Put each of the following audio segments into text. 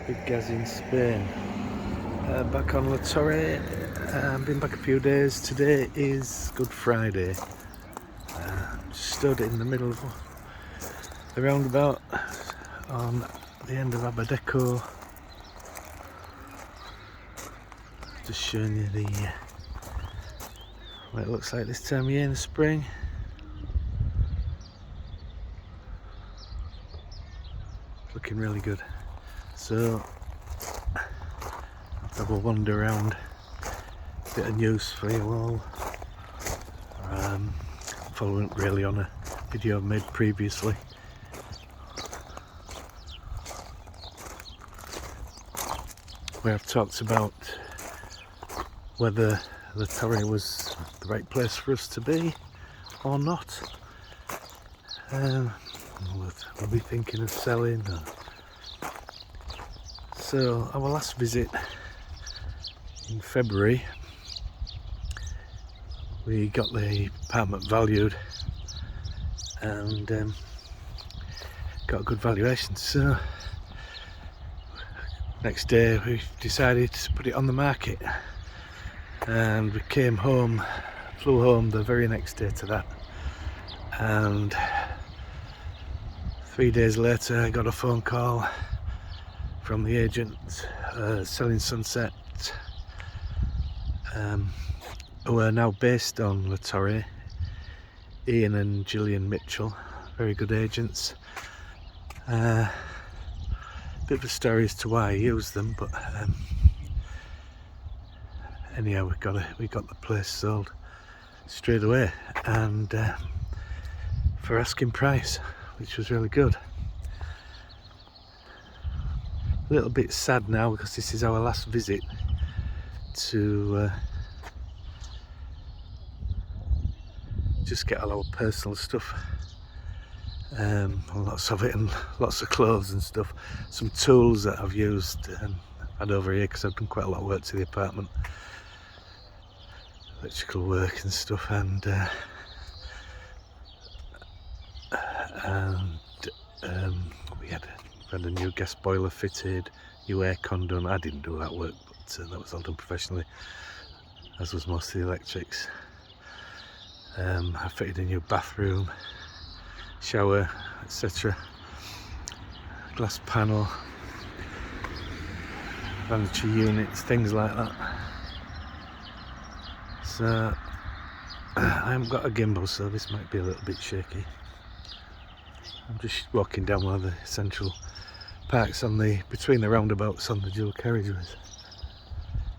Big Gaz in Spain. Back on La Torre. Been back a few days. Today is Good Friday. Stood in the middle of the roundabout on the end of Abadeco. Just showing you what it looks like this time of year in the spring. Looking really good. So I'll have a wander around, bit of news for you all. Following really on a video I've made previously. Where I've talked about whether the Torre was the right place for us to be or not. We'll be thinking of selling. So our last visit in February, we got the apartment valued and got a good valuation. So next day we decided to put it on the market, and we came home, flew home the very next day to that, and 3 days later I got a phone call from the agent selling Sunset, who are now based on La Torre, Ian and Gillian Mitchell, very good agents. Bit of a story as to why I use them, but anyhow, we got the place sold straight away, and for asking price, which was really good. A little bit sad now because this is our last visit to just get all our personal stuff, lots of it, and lots of clothes and stuff, some tools that I've used had over here because I've done quite a lot of work to the apartment, electrical work and stuff, and we had a new gas boiler fitted, new aircon done. I didn't do that work, but that was all done professionally, as was most of the electrics. I fitted a new bathroom, shower, etc. Glass panel, vanity units, things like that. So I haven't got a gimbal, so this might be a little bit shaky. I'm just walking down one of the central parks between the roundabouts on the dual carriageways.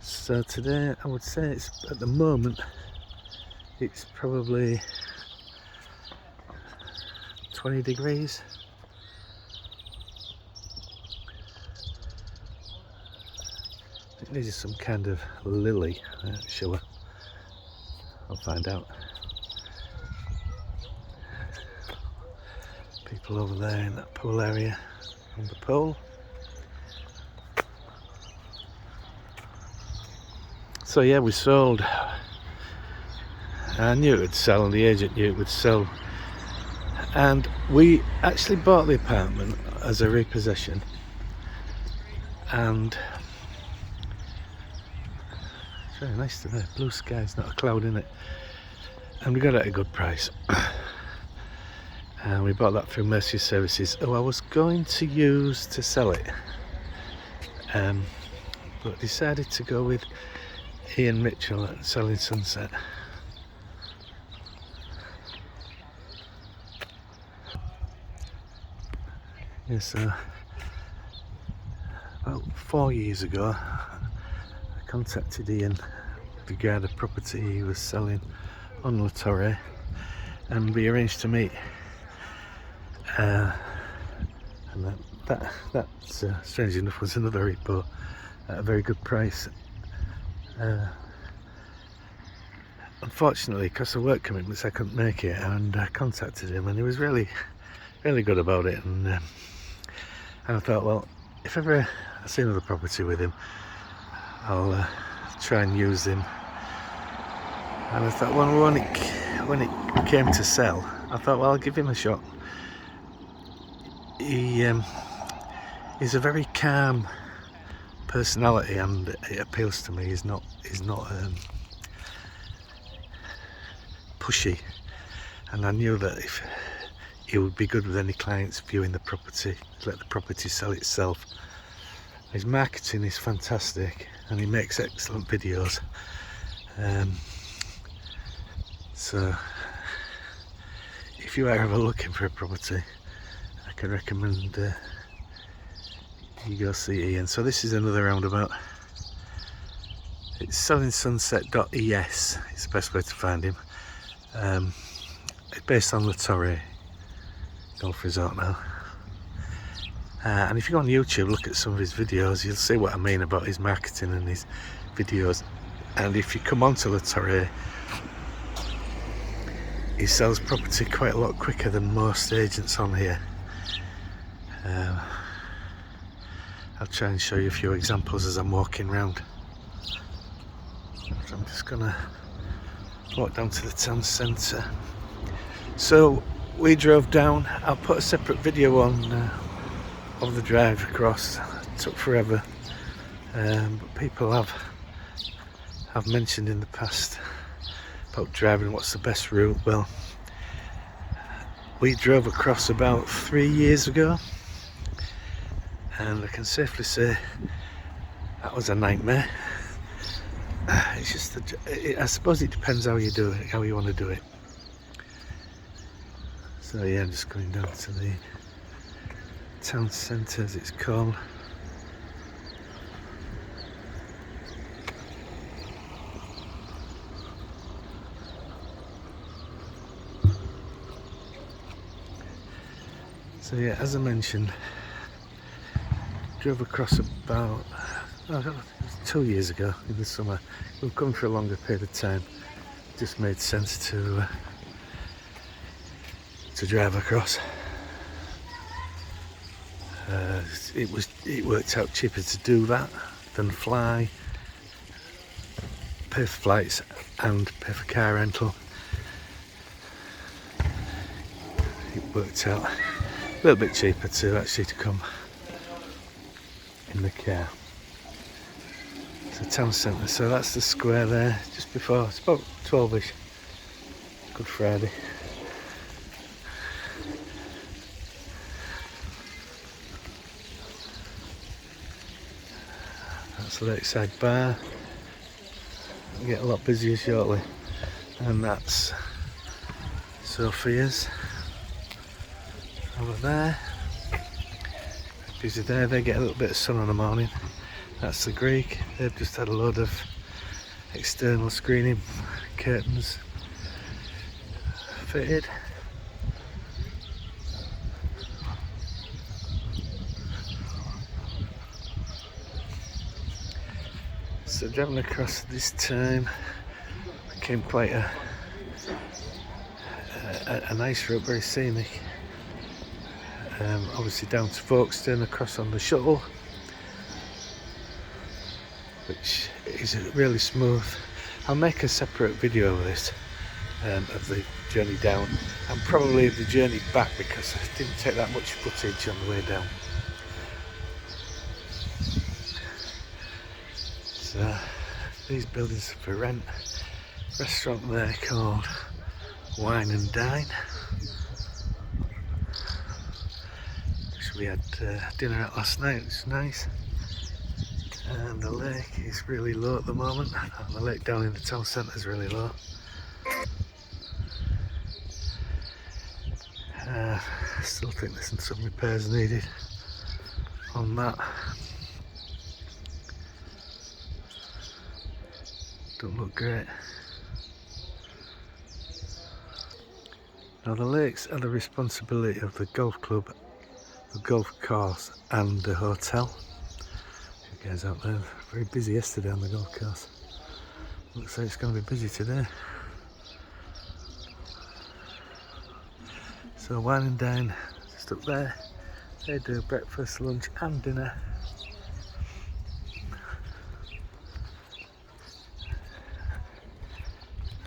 So today I would say at the moment it's probably 20 degrees. I think this is some kind of lily. I'm not sure. I'll find out. People over there in that pool area, on the pole. So yeah, we sold. I knew it would sell, and the agent knew it would sell. And we actually bought the apartment as a repossession, and it's very nice today, blue skies, not a cloud in it, and we got it at a good price. And we bought that through Mercy Services, who I was going to use to sell it, but decided to go with Ian Mitchell at Selling Sunset. Yes, about 4 years ago I contacted Ian regarding a property he was selling on La Torre, and we arranged to meet, and that's strange enough was another repo at a very good price. Unfortunately, because of work commitments, I couldn't make it, and I contacted him, and he was really good about it, and I thought, well, if ever I see another property with him, I'll try and use him. And I thought, well, when it came to sell, I thought, well, I'll give him a shot. He's a very calm personality, and it appeals to me. He's not pushy, and I knew that if he would be good with any clients viewing the property, let the property sell itself. His marketing is fantastic, and he makes excellent videos. So if you are ever looking for a property, I can recommend you go see Ian. So this is another roundabout. It's sellingsunset.es. It's the best way to find him. It's based on the Torre Golf Resort now. And if you go on YouTube, look at some of his videos, you'll see what I mean about his marketing and his videos. And if you come onto the Torre, he sells property quite a lot quicker than most agents on here. I'll try and show you a few examples as I'm walking around. So I'm just gonna walk down to the town centre. So we drove down. I'll put a separate video on of the drive across. It took forever, but people have mentioned in the past about driving what's the best route. Well, we drove across about 3 years ago, and I can safely say that was a nightmare. It's just I suppose it depends how you do it, how you want to do it. So yeah, I'm just going down to the town centre, as it's called. So yeah, as I mentioned, drove across about, I don't know, it was 2 years ago in the summer. We were coming for a longer period of time. It just made sense to drive across. It worked out cheaper to do that than fly, pay for flights and pay for car rental. It worked out a little bit cheaper to come in the car. So town centre, so that's the square there, just before, it's about 12ish, Good Friday. That's Lakeside Bar. It'll get a lot busier shortly. And that's Sophia's over there. Busy there, they get a little bit of sun in the morning. That's the Greek. They've just had a load of external screening curtains fitted. So driving across this time became quite a nice route, very scenic. Obviously down to Folkestone, across on the shuttle, which is really smooth. I'll make a separate video of this, of the journey down and probably the journey back, because I didn't take that much footage on the way down. So these buildings are for rent. Restaurant there called Wine and Dine, which we had dinner at last night. It's nice. And the lake is really low at the moment. The lake down in the town centre is really low. I still think there's some repairs needed on that. Don't look great. Now the lakes are the responsibility of the golf club, the golf course and the hotel. You guys out there, very busy yesterday on the golf course. Looks like it's going to be busy today. So Wine and Dine, just up there. They do breakfast, lunch and dinner.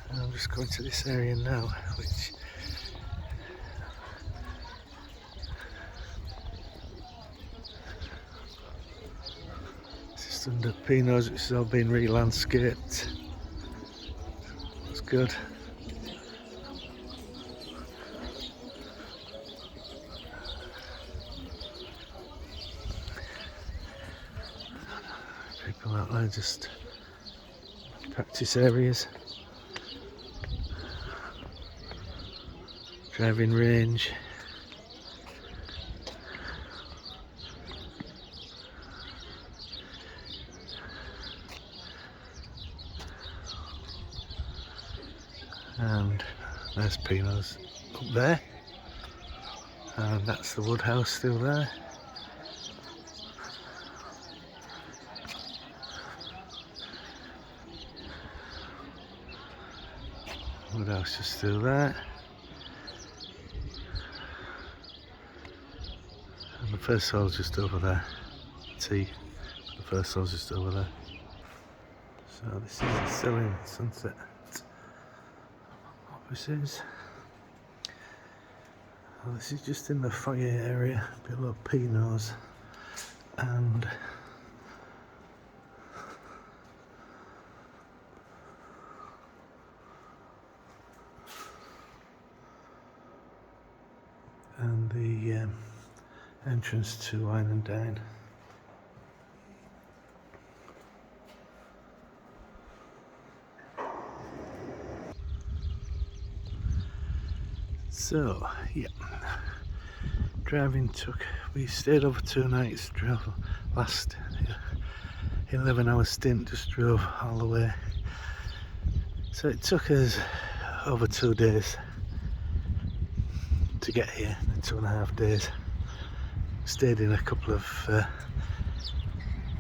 And I'm just going to this area now, which just under Pinos, which has all been re-landscaped. That's good. People out there, just practice areas, driving range. And there's Pinos up there, and that's the wood house still there. Wood house is still there, and the first soil's just over there. The first soil's just over there. So this is the Selling Sunset offices. Well, this is just in the foyer area below Pinos, and the entrance to Wine and Dine. So, yeah, we stayed over 2 nights, drove last 11-hour stint, just drove all the way. So it took us over 2 days to get here, 2.5 days. Stayed in a couple of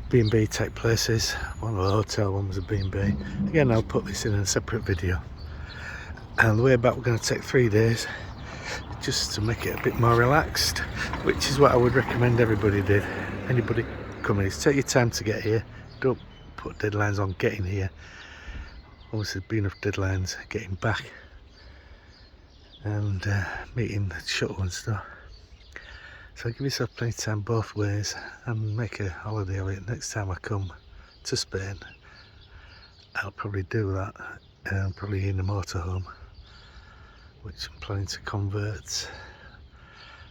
B&B type places. One was a hotel, one was a B&B. Again, I'll put this in a separate video. And the way back, we're going to take 3 days, just to make it a bit more relaxed, which is what I would recommend everybody did. Anybody coming, is take your time to get here. Don't put deadlines on getting here. Obviously, there's been enough deadlines getting back and meeting the shuttle and stuff. So give yourself plenty of time both ways and make a holiday of it. Next time I come to Spain, I'll probably do that, probably in a motorhome, which I'm planning to convert.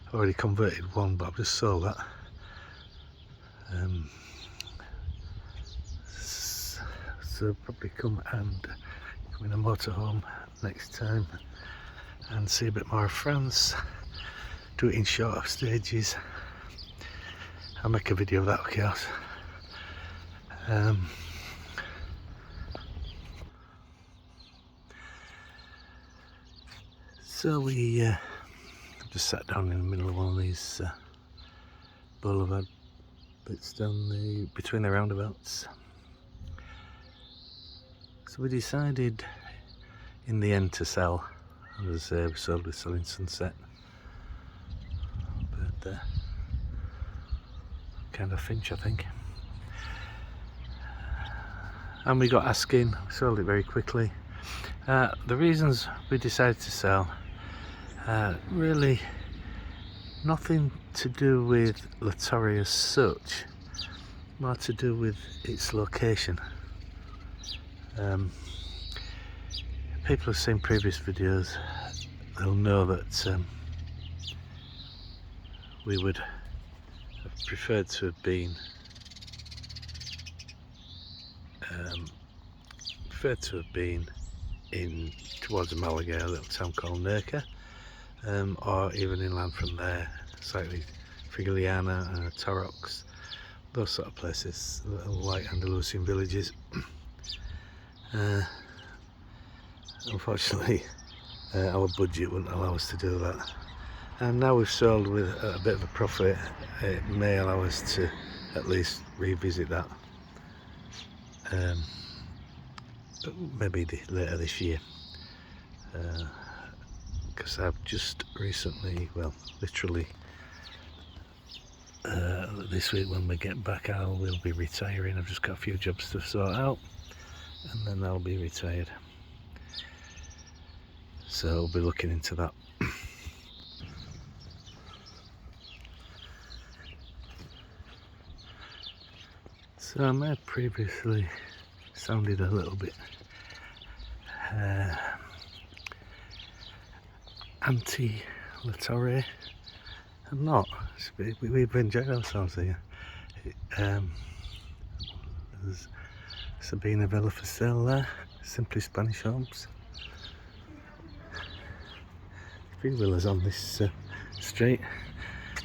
I've already converted one, but I've just sold that. So probably come in a motorhome next time and see a bit more of France. Do it in shorter stages. I'll make a video of that, of course. So we just sat down in the middle of one of these boulevard bits down between the roundabouts. So we decided in the end to sell. As I say, we sold with Selling Sunset. Bird there. Kind of finch, I think. And we got asking, we sold it very quickly. The reasons we decided to sell, really nothing to do with La Torre as such, more to do with its location. People have seen previous videos, they'll know that we would have preferred to have been in towards Malaga, a little town called Nerca, or even inland from there, slightly Frigiliana, Torrox, those sort of places, little white Andalusian villages. Unfortunately, our budget wouldn't allow us to do that, and now we've sold with a bit of a profit. It may allow us to at least revisit that, maybe later this year, because I've just recently, well, literally this week when we get back, we'll be retiring. I've just got a few jobs to sort out and then I'll be retired, so I'll be looking into that. So I may have previously sounded a little bit anti-La Torre. I'm not. We've enjoyed ourselves here. There's Sabina Villa for sale there, Simply Spanish Homes. A few villas on this street.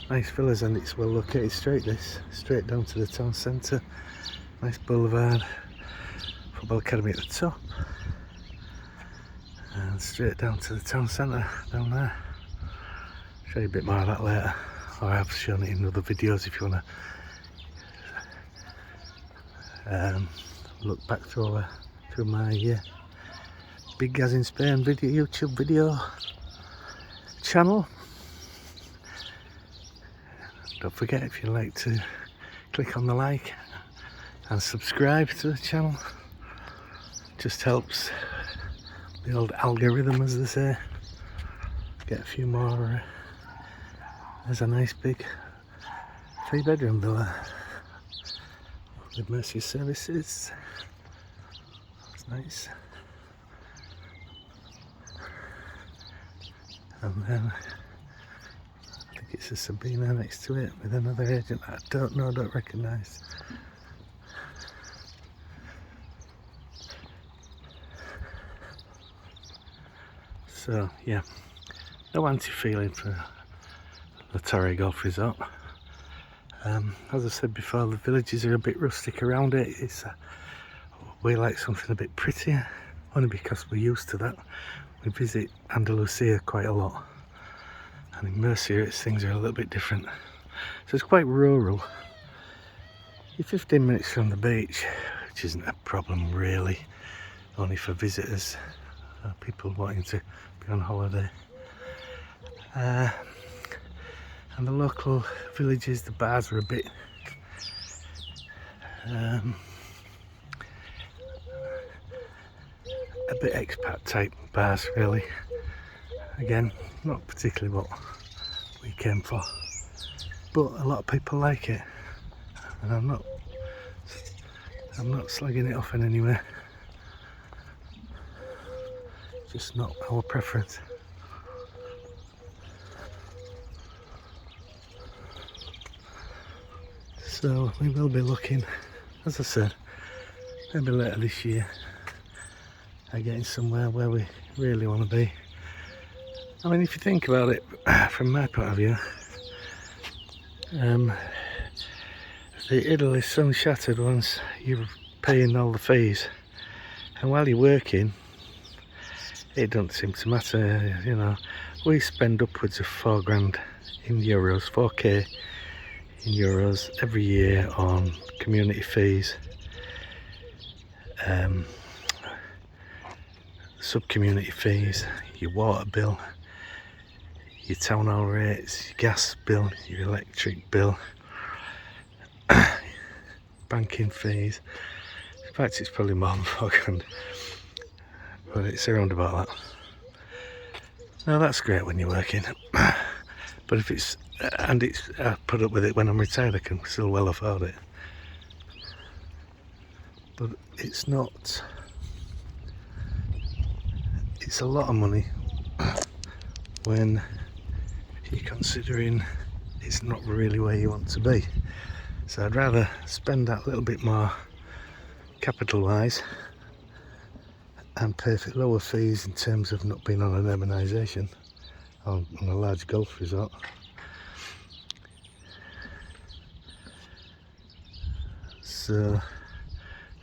Nice villas, and it's well located straight down to the town centre. Nice boulevard, football academy at the top, and straight down to the town centre down there. I'll show you a bit more of that later, or I've shown it in other videos if you want to look back through my Big Gaz in Spain YouTube video channel. Don't forget, if you like, to click on the like and subscribe to the channel. Just helps the old algorithm, as they say. Get a few more. There's a nice big 3-bedroom villa with Mercy services. That's nice. And then I think it's a Sabina next to it with another agent I don't recognise. So yeah, no anti-feeling for the Torre Golf Resort. As I said before, the villages are a bit rustic around it. We like something a bit prettier, only because we're used to that. We visit Andalusia quite a lot, and in Murcia things are a little bit different. So it's quite rural. You're 15 minutes from the beach, which isn't a problem really, only for visitors, people wanting to be on holiday. And the local villages, the bars are a bit expat type bars really. Again, not particularly what we came for, but a lot of people like it, and I'm not slagging it off in any way. Just not our preference. So we will be looking, as I said, maybe later this year at getting somewhere where we really want to be. I mean, if you think about it from my point of view, the Italy's sun shattered once you're paying all the fees, and while you're working it doesn't seem to matter, you know. We spend upwards of €4,000 in euros, 4k in euros every year on community fees, sub-community fees, your water bill, your town hall rates, your gas bill, your electric bill, banking fees. In fact, it's probably more than £4,000, but it's around about that. Now that's great when you're working, but if it's I put up with it when I'm retired, I can still well afford it. But it's not. It's a lot of money when you're considering it's not really where you want to be. So I'd rather spend that little bit more capital wise and pay for lower fees in terms of not being on an urbanisation on a large golf resort. So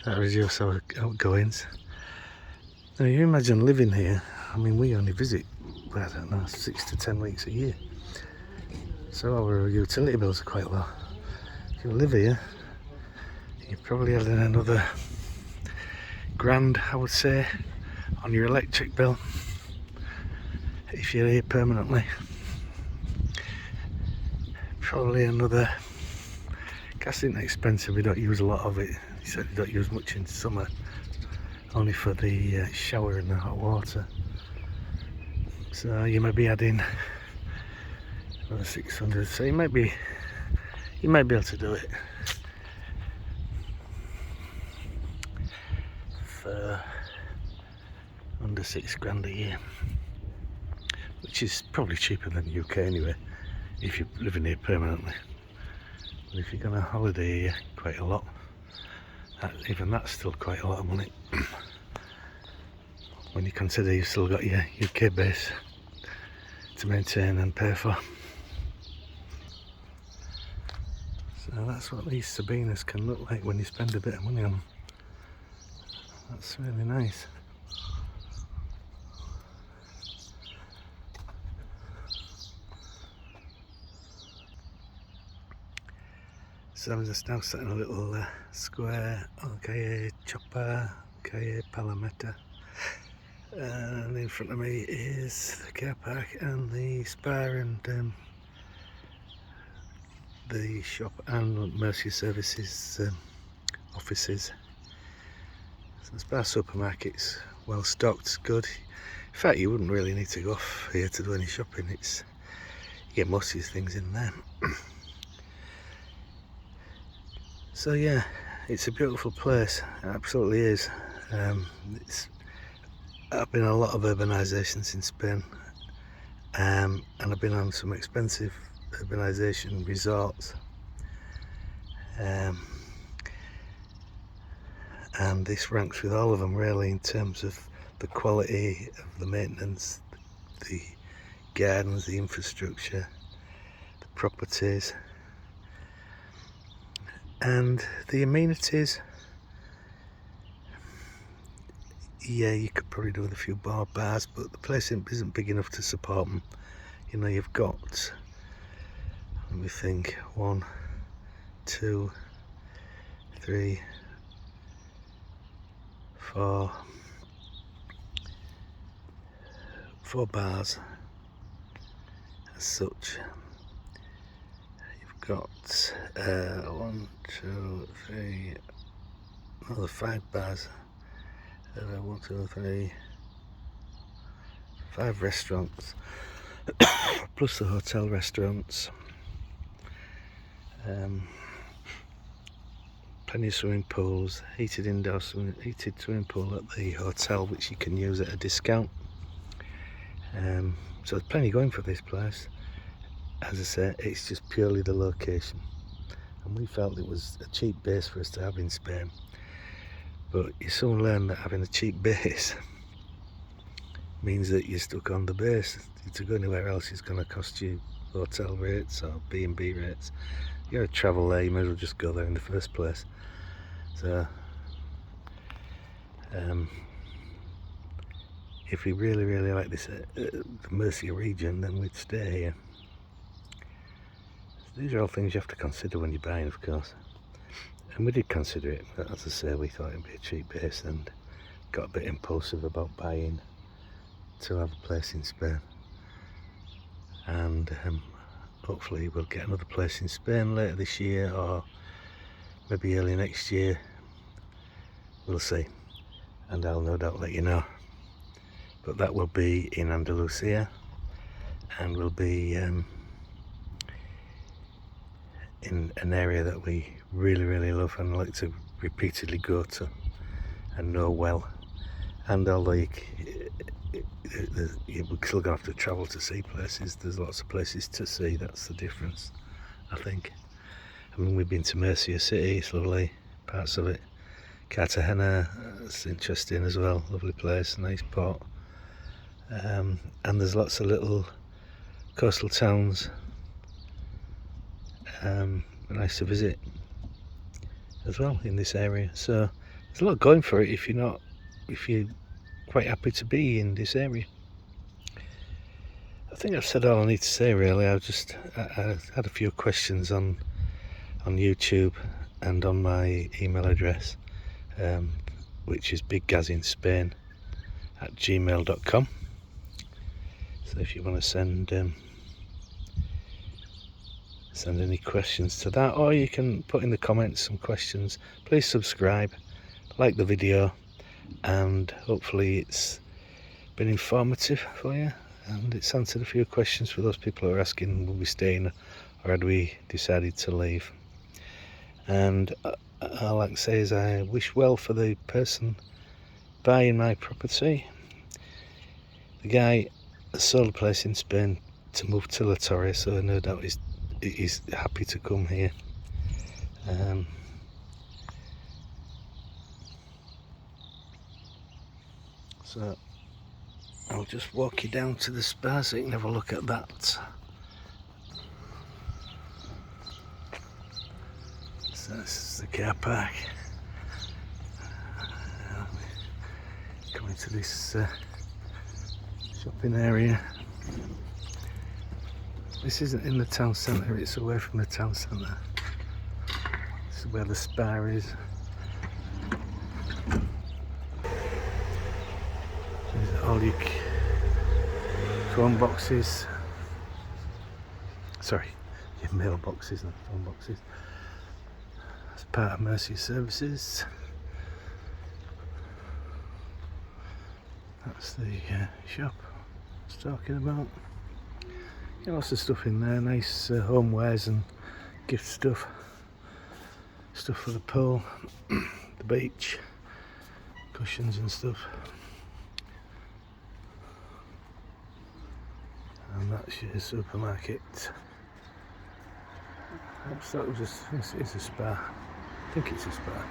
that reduces our outgoings. Now you imagine living here. I mean, we only visit, I don't know, 6 to 10 weeks a year, so our utility bills are quite low. If you live here, you're probably adding another £1,000, I would say, on your electric bill if you're here permanently. Probably another. Gas isn't expensive, we don't use a lot of it. He said we don't use much in summer, only for the shower and the hot water. So you might be adding another 600. So you might be able to do it. for under £6 a year, which is probably cheaper than the UK anyway, if you're living here permanently. But if you're going on holiday here, quite a lot. Even that's still quite a lot of money when you consider you've still got your UK base to maintain and pay for. So that's what these Sabinas can look like when you spend a bit of money on them. That's really nice. So I'm just now sat in a little square, calle Chopper, calle Palameta, and in front of me is the car park and the spa and the shop and Mercy Services offices. So the spa supermarket's well stocked, good. In fact, you wouldn't really need to go off here to do any shopping. You get most of these things in there. So yeah, it's a beautiful place, it absolutely is. I've been on a lot of urbanisations in Spain, and I've been on some expensive urbanisation resorts, and this ranks with all of them really in terms of the quality of the maintenance, the gardens, the infrastructure, the properties, and the amenities. Yeah, you could probably do with a few bars, but the place isn't big enough to support them. You know, you've got, let me think, 1, 2, 3, 4 bars as such. You've got 1, 2, 3, another 5 bars. 1, 2, 3, 5 restaurants, plus the hotel restaurants. Plenty of swimming pools, heated swimming pool at the hotel, which you can use at a discount. So there's plenty going for this place. As I say, it's just purely the location, and we felt it was a cheap base for us to have in Spain. But you soon learn that having a cheap base means that you're stuck on the base. To go anywhere else is going to cost you hotel rates or B&B rates. You're going to travel there, you may as well just go there in the first place. So if we really like this the Murcia region, then we'd stay here. So these are all things you have to consider when you're buying, of course. And we did consider it, but as I say, we thought it'd be a cheap base and got a bit impulsive about buying to have a place in Spain. And hopefully we'll get another place in Spain later this year, or maybe early next year. We'll see, and I'll no doubt let you know. But that will be in Andalusia, and will be in an area that we really love and like to repeatedly go to and know well. And although you're still going to have to travel to see places, there's lots of places to see. That's the difference, I think. I mean, we've been to Murcia City, it's lovely, parts of it. Cartagena, it's interesting as well, lovely place, nice port. And there's lots of little coastal towns nice to visit as well in this area. So there's a lot going for it if you're quite happy to be in this area. I think I've said all I need to say really. I had a few questions on YouTube and on my email address, which is biggazinspain@gmail.com. So if you want to send any questions to that, or you can put in the comments some questions. Please subscribe, like the video, and hopefully it's been informative for you and it's answered a few questions for those people who are asking, will we stay in or had we decided to leave. And all I can say is I wish well for the person buying my property. The guy sold a place in Spain to move to La Torre, so no doubt he's happy to come here. So I'll just walk you down to the spa so you can have a look at that. So this is the car park. Coming to this shopping area. This isn't in the town centre, it's away from the town centre. This is where the spa is. There's all your phone boxes. Sorry, your mailboxes, not phone boxes. That's part of Mercy Services. That's the shop I was talking about. Lots of stuff in there, nice homewares and gift stuff. Stuff for the pool, the beach, cushions and stuff. And that's your supermarket. Oops, that was it's a spa. I think it's a spa.